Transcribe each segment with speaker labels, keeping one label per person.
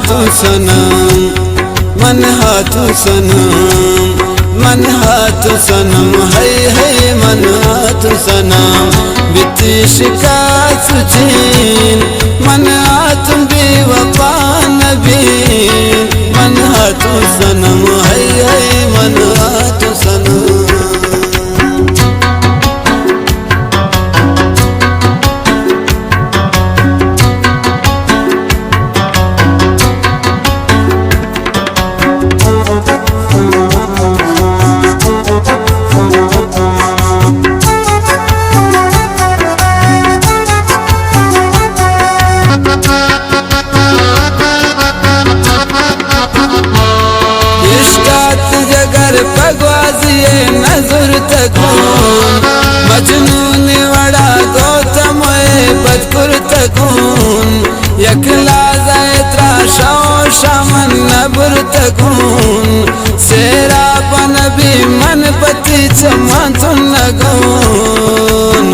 Speaker 1: हाथू सनम मन हाथू सनम मन हाथू सनम है मन हाथू सनम बितिश का सुचीन मन हाथ बेवफा नबीन मन हाथू सनम है मन हाथू सनम। जगर पगवाजिए नजर तकून मजनून वड़ा गौतम बदकुर तकून यकला जैत्रा शो शमन नबर तकून सेरा पन भी मन पति चमन लगून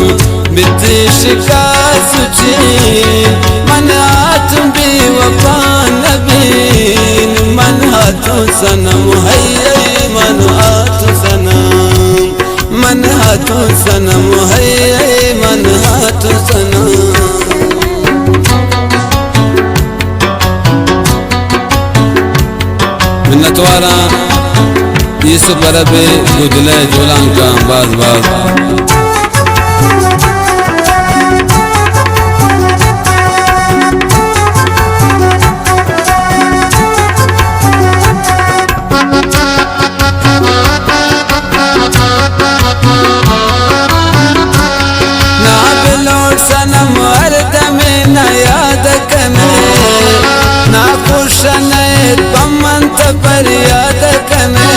Speaker 1: बितिश का सुची मन हाथ भी वफा नबीन मन हाथू सनम है मन हाथू सनम मन हाथू सनम है मन हाथू सनम। मिन्नतवारा इस बरबे गुजले जोलांका बाज बाज सनम अर्दम न याद कने ना खुश न पमंत पर याद कने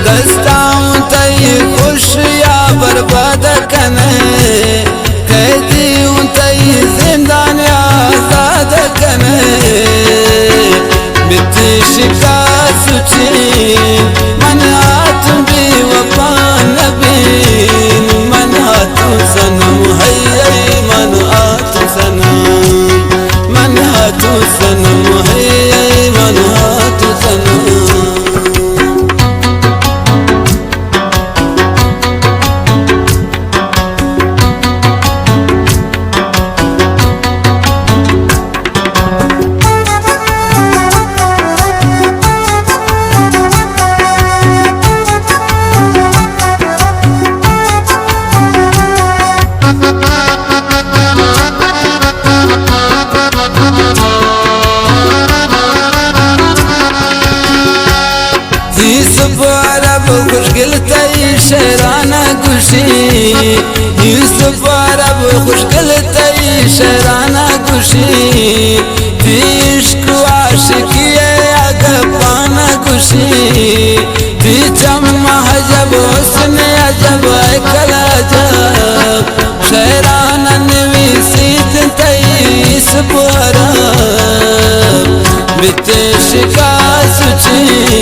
Speaker 1: दस्ताऊं तई खुश या बर्बाद कने कैदी हूं तई जिंदान आजाद कने बितिश का सुची मन हाथ भी वफा नबीन मन हाथू सनम है मन हाथू सनम मन हाथू सनम है मन हाथू सनम। अरब खुशगिल तई शहराना खुशी यूसुफ अरब खुशगिल तई शहराना खुशी इश्क आशिकी अग पाना खुशी ती चम्मा हजब हुस्न अजब कला जब शहराना नवीसीत तई अरब बितिश का सुची